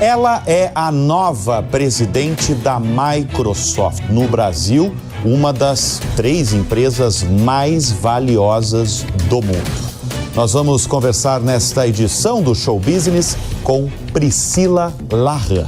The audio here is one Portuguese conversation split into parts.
Ela é a nova presidente da Microsoft no Brasil, uma das 3 empresas mais valiosas do mundo. Nós vamos conversar nesta edição do Show Business com Priscila Larran.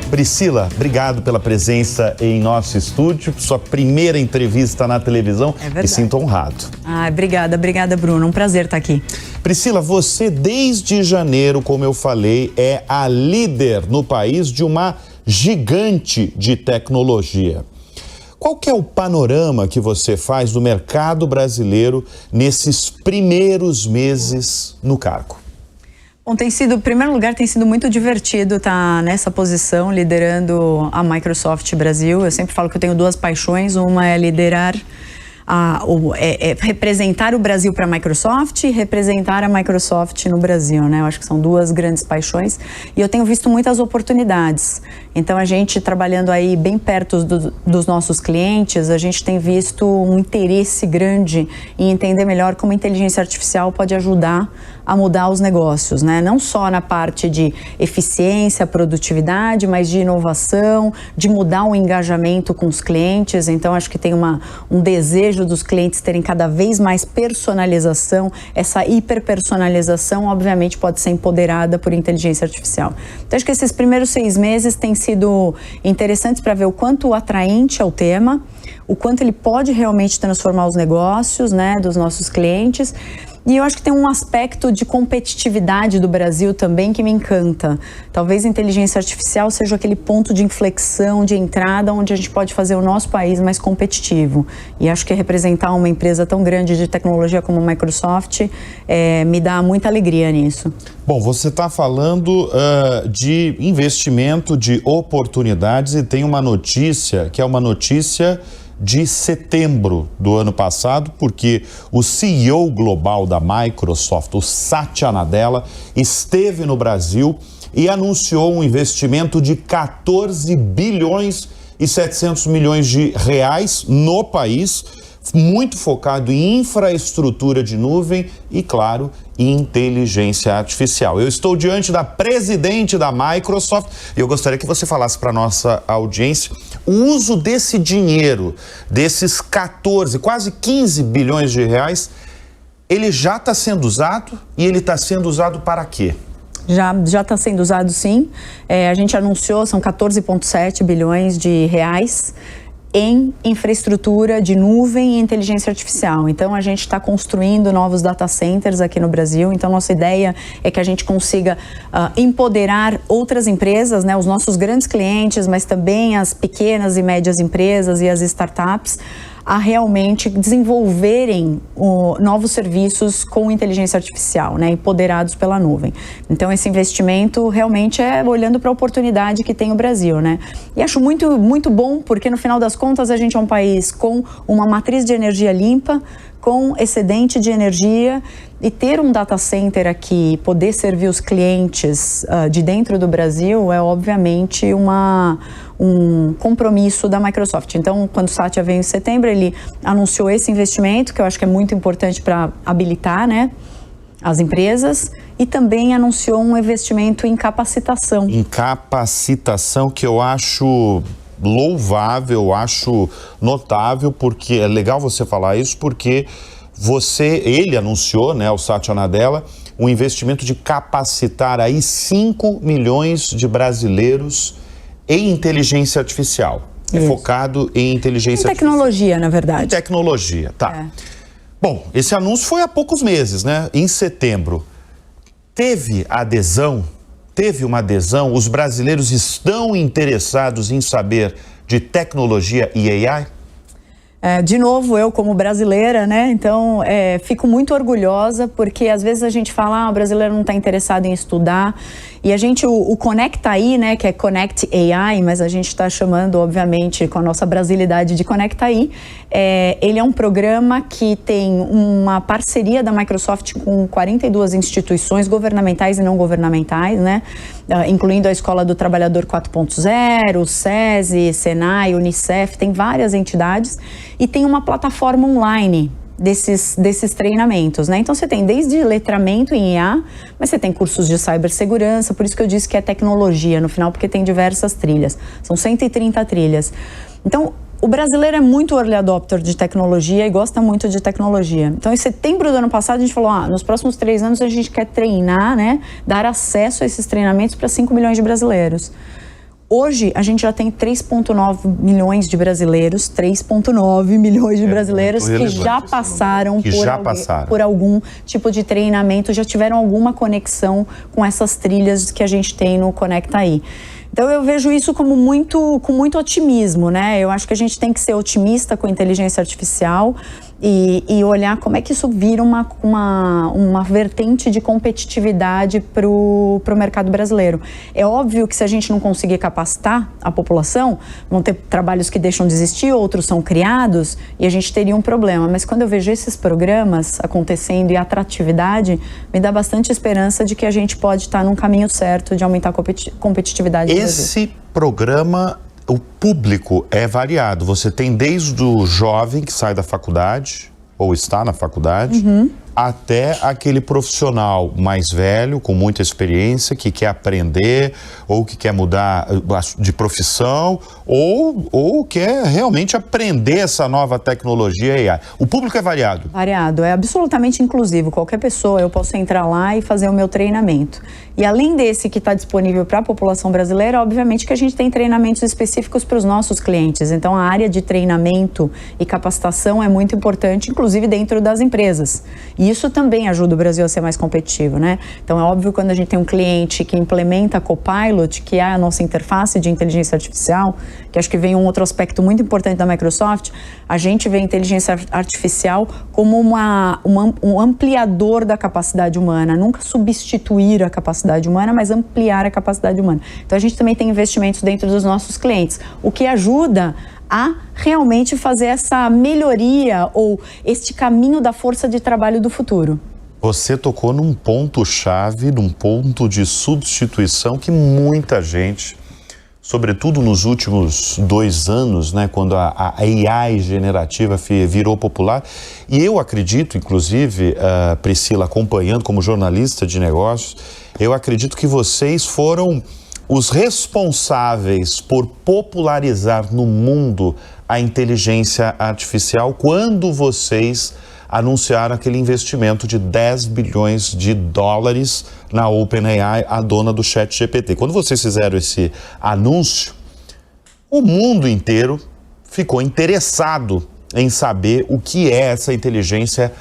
Priscila, obrigado pela presença em nosso estúdio, sua primeira entrevista na televisão. É verdade. Me sinto honrado. Obrigada, Bruno. Um prazer estar aqui. Priscila, você desde janeiro, como eu falei, é a líder no país de uma gigante de tecnologia. Qual que é o panorama que você faz do mercado brasileiro nesses primeiros meses no cargo? Bom, em primeiro lugar, tem sido muito divertido estar nessa posição, liderando a Microsoft Brasil. Eu sempre falo que eu tenho 2 paixões, uma é liderar, representar o Brasil para a Microsoft e representar a Microsoft no Brasil, né? Eu acho que são 2 grandes paixões e eu tenho visto muitas oportunidades. Então, a gente trabalhando aí bem perto dos nossos clientes, a gente tem visto um interesse grande em entender melhor como a inteligência artificial pode ajudar a mudar os negócios, né? Não só na parte de eficiência, produtividade, mas de inovação, de mudar o engajamento com os clientes. Então, acho que tem um desejo dos clientes terem cada vez mais personalização. Essa hiperpersonalização, obviamente, pode ser empoderada por inteligência artificial. Então, acho que esses primeiros 6 meses têm sido interessantes para ver o quanto atraente é o tema, o quanto ele pode realmente transformar os negócios, né, dos nossos clientes. E eu acho que tem um aspecto de competitividade do Brasil também que me encanta. Talvez a inteligência artificial seja aquele ponto de inflexão, de entrada, onde a gente pode fazer o nosso país mais competitivo. E acho que representar uma empresa tão grande de tecnologia como a Microsoft me dá muita alegria nisso. Bom, você está falando de investimento, de oportunidades e tem uma notícia que é uma notícia de setembro do ano passado, porque o CEO global da Microsoft, o Satya Nadella, esteve no Brasil e anunciou um investimento de 14 bilhões e 700 milhões de reais no país, muito focado em infraestrutura de nuvem e, claro, inteligência artificial. Eu estou diante da presidente da Microsoft e eu gostaria que você falasse para a nossa audiência o uso desse dinheiro, desses 14, quase 15 bilhões de reais, ele já está sendo usado e ele está sendo usado para quê? Já está sendo usado, sim. A gente anunciou, são 14,7 bilhões de reais em infraestrutura de nuvem e inteligência artificial. Então, a gente está construindo novos data centers aqui no Brasil. Então, nossa ideia é que a gente consiga empoderar outras empresas, né, os nossos grandes clientes, mas também as pequenas e médias empresas e as startups, a realmente desenvolverem novos serviços com inteligência artificial, né, empoderados pela nuvem. Então, esse investimento realmente é olhando para a oportunidade que tem o Brasil, né? E acho muito, muito bom, porque no final das contas a gente é um país com uma matriz de energia limpa, com excedente de energia, e ter um data center aqui, poder servir os clientes de dentro do Brasil é obviamente um compromisso da Microsoft. Então, quando o Satya veio em setembro, ele anunciou esse investimento, que eu acho que é muito importante para habilitar, né, as empresas, e também anunciou um investimento em capacitação. Em capacitação, que eu acho louvável, eu acho notável, porque é legal você falar isso, porque ele anunciou, né, o Satya Nadella, um investimento de capacitar aí 5 milhões de brasileiros em inteligência artificial. É focado em inteligência artificial. Tecnologia, na verdade. Em tecnologia, tá. Bom, esse anúncio foi há poucos meses, né? Em setembro. Teve uma adesão? Os brasileiros estão interessados em saber de tecnologia e AI? De novo, eu como brasileira, né, então fico muito orgulhosa, porque às vezes a gente fala, o brasileiro não está interessado em estudar, e a gente, o Conecta AI, né, que é Connect AI, mas a gente está chamando, obviamente, com a nossa brasilidade de Conecta AI, ele é um programa que tem uma parceria da Microsoft com 42 instituições governamentais e não governamentais, né, incluindo a Escola do Trabalhador 4.0, o SESI, Senai, Unicef, tem várias entidades, e tem uma plataforma online desses treinamentos, né? Então você tem desde letramento em IA, mas você tem cursos de cibersegurança, por isso que eu disse que é tecnologia no final, porque tem diversas trilhas, são 130 trilhas. Então, o brasileiro é muito early adopter de tecnologia e gosta muito de tecnologia. Então, em setembro do ano passado, a gente falou, nos próximos 3 anos a gente quer treinar, né, dar acesso a esses treinamentos para 5 milhões de brasileiros. Hoje, a gente já tem 3,9 milhões de brasileiros, 3,9 milhões de brasileiros que já passaram por algum tipo de treinamento, já tiveram alguma conexão com essas trilhas que a gente tem no Conecta Aí. Então, eu vejo isso como com muito otimismo, né? Eu acho que a gente tem que ser otimista com a inteligência artificial e olhar como é que isso vira uma vertente de competitividade para o mercado brasileiro. É óbvio que se a gente não conseguir capacitar a população, vão ter trabalhos que deixam de existir, outros são criados e a gente teria um problema. Mas quando eu vejo esses programas acontecendo e a atratividade, me dá bastante esperança de que a gente pode estar num caminho certo de aumentar a competitividade do Brasil. Esse programa, o público é variado. Você tem desde o jovem que sai da faculdade ou está na faculdade, até aquele profissional mais velho, com muita experiência, que quer aprender ou que quer mudar de profissão ou quer realmente aprender essa nova tecnologia AI. O público é variado? Variado, é absolutamente inclusivo. Qualquer pessoa, eu posso entrar lá e fazer o meu treinamento. E além desse que está disponível para a população brasileira, obviamente que a gente tem treinamentos específicos para os nossos clientes. Então, a área de treinamento e capacitação é muito importante, inclusive dentro das empresas. E isso também ajuda o Brasil a ser mais competitivo, né? Então, é óbvio quando a gente tem um cliente que implementa a Copilot, que é a nossa interface de inteligência artificial, que acho que vem um outro aspecto muito importante da Microsoft, a gente vê a inteligência artificial como um ampliador da capacidade humana, nunca substituir a capacidade humana, mas ampliar a capacidade humana. Então, a gente também tem investimentos dentro dos nossos clientes, o que ajuda a realmente fazer essa melhoria ou este caminho da força de trabalho do futuro. Você tocou num ponto-chave, num ponto de substituição que muita gente, sobretudo nos últimos 2 anos, né, quando a AI generativa virou popular, e eu acredito, inclusive, Priscila, acompanhando como jornalista de negócios, eu acredito que vocês foram os responsáveis por popularizar no mundo a inteligência artificial quando vocês anunciaram aquele investimento de 10 bilhões de dólares na OpenAI, a dona do ChatGPT. Quando vocês fizeram esse anúncio, o mundo inteiro ficou interessado em saber o que é essa inteligência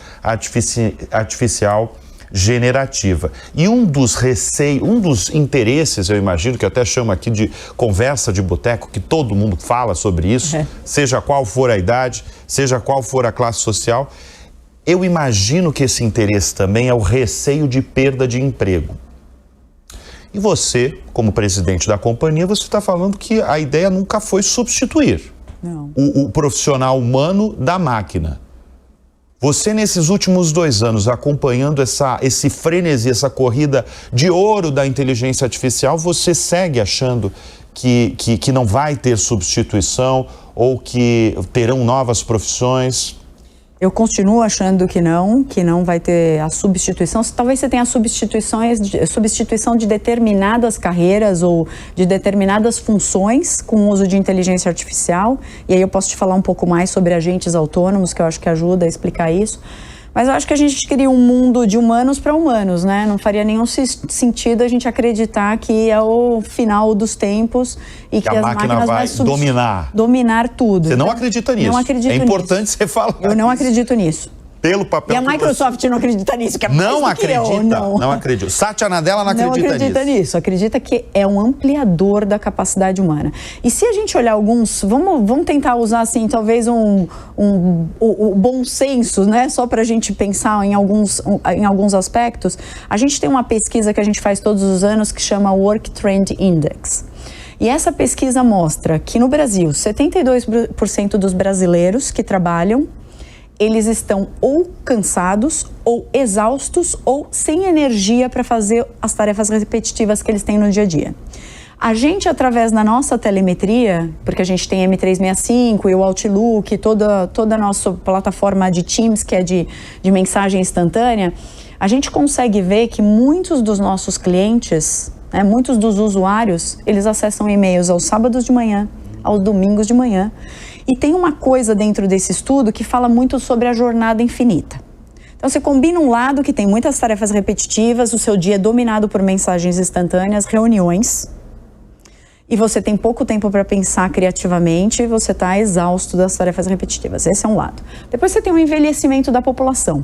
artificial generativa. E um dos interesses, eu imagino, que eu até chamo aqui de conversa de boteco, que todo mundo fala sobre isso, seja qual for a idade, seja qual for a classe social, eu imagino que esse interesse também é o receio de perda de emprego. E você, como presidente da companhia, você está falando que a ideia nunca foi substituir o profissional humano da máquina. Você, nesses últimos 2 anos, acompanhando esse frenesi, essa corrida de ouro da inteligência artificial, você segue achando que não vai ter substituição ou que terão novas profissões? Eu continuo achando que não vai ter a substituição. Talvez você tenha substituição de determinadas carreiras ou de determinadas funções com o uso de inteligência artificial. E aí eu posso te falar um pouco mais sobre agentes autônomos, que eu acho que ajuda a explicar isso. Mas eu acho que a gente cria um mundo de humanos para humanos, né? Não faria nenhum sentido a gente acreditar que é o final dos tempos e que as máquinas vai dominar tudo. Você não acredita nisso? Não acredito nisso. É importante você falar. Eu não acredito nisso. Pelo papel. E a Microsoft não acredita nisso, que é não mais do que eu. Não acredito. Satya Nadella não acredita nisso. Acredita que é um ampliador da capacidade humana. E se a gente olhar alguns, vamos tentar usar assim, talvez o bom senso, né? Só para a gente pensar em alguns aspectos. A gente tem uma pesquisa que a gente faz todos os anos que chama Work Trend Index. E essa pesquisa mostra que no Brasil, 72% dos brasileiros que trabalham, eles estão ou cansados, ou exaustos, ou sem energia para fazer as tarefas repetitivas que eles têm no dia a dia. A gente, através da nossa telemetria, porque a gente tem M365 e o Outlook, toda a nossa plataforma de Teams, que é de mensagem instantânea, a gente consegue ver que muitos dos nossos clientes, né, muitos dos usuários, eles acessam e-mails aos sábados de manhã, aos domingos de manhã. E tem uma coisa dentro desse estudo que fala muito sobre a jornada infinita. Então, você combina um lado que tem muitas tarefas repetitivas, o seu dia é dominado por mensagens instantâneas, reuniões, e você tem pouco tempo para pensar criativamente, você está exausto das tarefas repetitivas. Esse é um lado. Depois você tem o envelhecimento da população.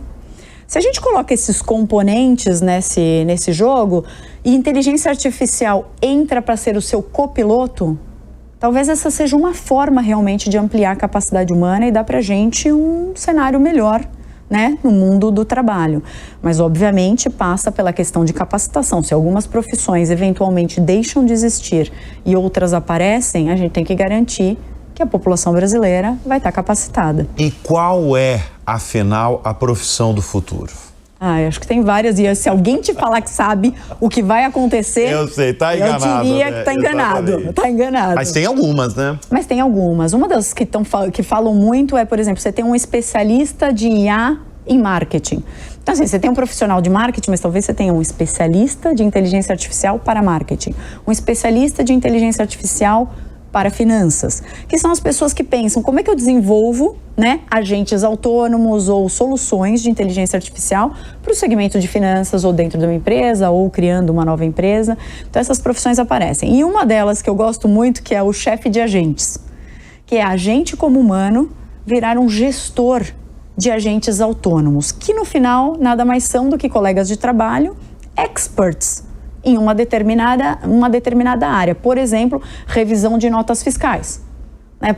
Se a gente coloca esses componentes nesse jogo e inteligência artificial entra para ser o seu copiloto, talvez essa seja uma forma realmente de ampliar a capacidade humana e dar para a gente um cenário melhor, né, no mundo do trabalho. Mas, obviamente, passa pela questão de capacitação. Se algumas profissões eventualmente deixam de existir e outras aparecem, a gente tem que garantir que a população brasileira vai estar capacitada. E qual é, afinal, a profissão do futuro? Eu acho que tem várias, e se alguém te falar que sabe o que vai acontecer... Eu sei, tá enganado. Eu diria que tá enganado, tá enganado. Mas tem algumas, né? Mas tem algumas. Uma das que falam muito é, por exemplo, você tem um especialista de IA em marketing. Então, assim, você tem um profissional de marketing, mas talvez você tenha um especialista de inteligência artificial para marketing, um especialista de inteligência artificial para finanças, que são as pessoas que pensam como é que eu desenvolvo, né, agentes autônomos ou soluções de inteligência artificial para o segmento de finanças ou dentro de uma empresa ou criando uma nova empresa. Então essas profissões aparecem. E uma delas que eu gosto muito, que é o chefe de agentes, que é agente como humano virar um gestor de agentes autônomos, que no final nada mais são do que colegas de trabalho, experts em uma determinada área. Por exemplo, revisão de notas fiscais.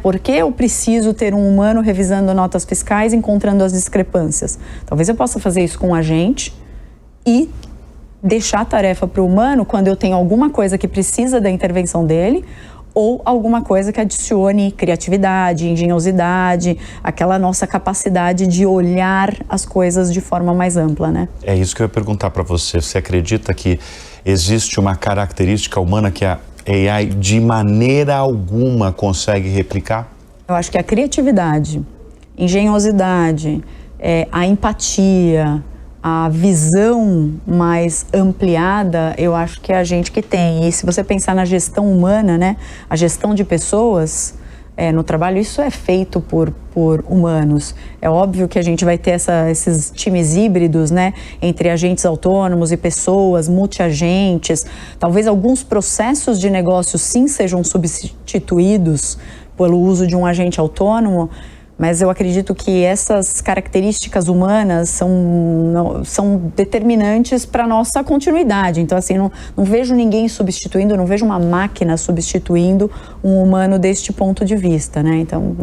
Por que eu preciso ter um humano revisando notas fiscais, encontrando as discrepâncias? Talvez eu possa fazer isso com um agente e deixar a tarefa para o humano quando eu tenho alguma coisa que precisa da intervenção dele ou alguma coisa que adicione criatividade, engenhosidade, aquela nossa capacidade de olhar as coisas de forma mais ampla, né? É isso que eu ia perguntar para você. Você acredita que existe uma característica humana que a AI de maneira alguma consegue replicar? Eu acho que a criatividade, engenhosidade, a empatia, a visão mais ampliada, eu acho que é a gente que tem. E se você pensar na gestão humana, né, a gestão de pessoas no trabalho, isso é feito por humanos. É óbvio que a gente vai ter esses times híbridos, né, entre agentes autônomos e pessoas, multiagentes. Talvez alguns processos de negócio sim sejam substituídos pelo uso de um agente autônomo, mas eu acredito que essas características humanas são determinantes para a nossa continuidade. Então, assim, não vejo ninguém substituindo, não vejo uma máquina substituindo um humano deste ponto de vista, né? Então,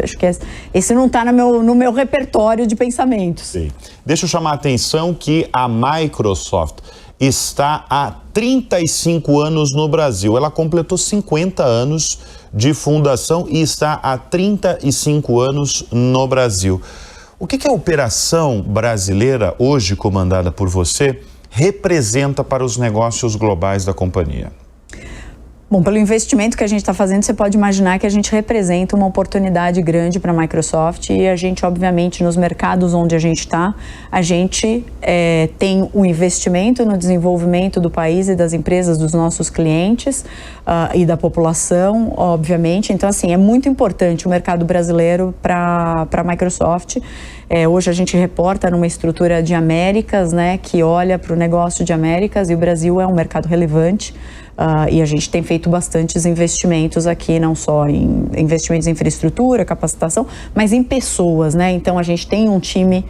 acho que esse não está no meu repertório de pensamentos. Sim. Deixa eu chamar a atenção que a Microsoft está há 35 anos no Brasil. Ela completou 50 anos de fundação e está há 35 anos no Brasil. O que a operação brasileira, hoje comandada por você, representa para os negócios globais da companhia? Bom, pelo investimento que a gente está fazendo, você pode imaginar que a gente representa uma oportunidade grande para a Microsoft e a gente, obviamente, nos mercados onde a gente está, a gente tem um investimento no desenvolvimento do país e das empresas, dos nossos clientes e da população, obviamente. Então, assim, é muito importante o mercado brasileiro para a Microsoft. Hoje a gente reporta numa estrutura de Américas, né, que olha para o negócio de Américas, e o Brasil é um mercado relevante. E a gente tem feito bastantes investimentos aqui, não só em investimentos em infraestrutura, capacitação, mas em pessoas, né? Então a gente tem um time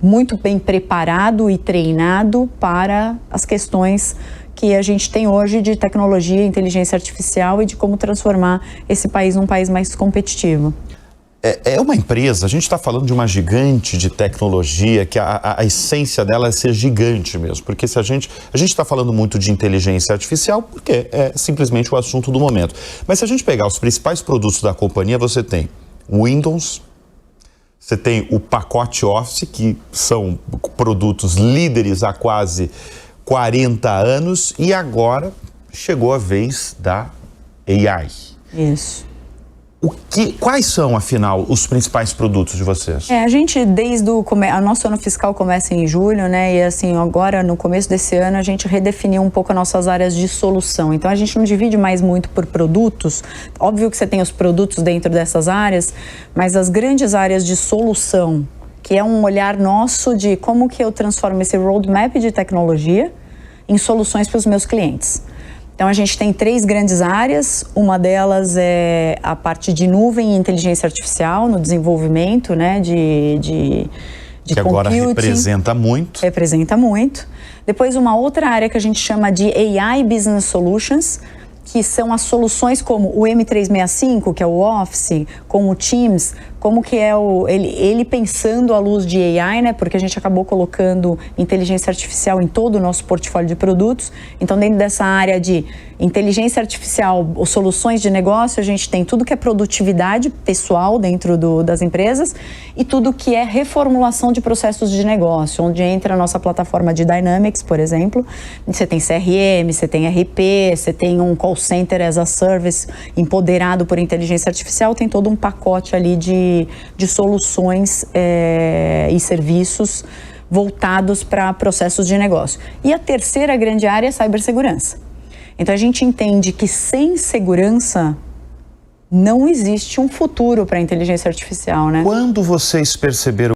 muito bem preparado e treinado para as questões que a gente tem hoje de tecnologia, inteligência artificial e de como transformar esse país num país mais competitivo. É uma empresa, a gente está falando de uma gigante de tecnologia, que a essência dela é ser gigante mesmo, porque se a gente está falando muito de inteligência artificial, porque é simplesmente o assunto do momento. Mas se a gente pegar os principais produtos da companhia, você tem o Windows, você tem o pacote Office, que são produtos líderes há quase 40 anos, e agora chegou a vez da AI. Isso. Quais são, afinal, os principais produtos de vocês? A gente, desde o nosso ano fiscal começa em julho, né? E assim, agora, no começo desse ano, a gente redefiniu um pouco as nossas áreas de solução. Então, a gente não divide mais muito por produtos. Óbvio que você tem os produtos dentro dessas áreas, mas as grandes áreas de solução, que é um olhar nosso de como que eu transformo esse roadmap de tecnologia em soluções para os meus clientes. Então, a gente tem 3 grandes áreas. Uma delas é a parte de nuvem e inteligência artificial no desenvolvimento, né, de que agora representa muito. Representa muito. Depois, uma outra área que a gente chama de AI Business Solutions, que são as soluções como o M365, que é o Office, como o Teams, como que é ele pensando à luz de AI, né? Porque a gente acabou colocando inteligência artificial em todo o nosso portfólio de produtos. Então, dentro dessa área de inteligência artificial ou soluções de negócio, a gente tem tudo que é produtividade pessoal dentro das empresas e tudo que é reformulação de processos de negócio, onde entra a nossa plataforma de Dynamics, por exemplo. Você tem CRM, você tem RP, você tem um call center as a service empoderado por inteligência artificial, tem todo um pacote ali de soluções e serviços voltados para processos de negócio. E a terceira grande área é cibersegurança. Então, a gente entende que sem segurança não existe um futuro para a inteligência artificial, né? Quando vocês perceberam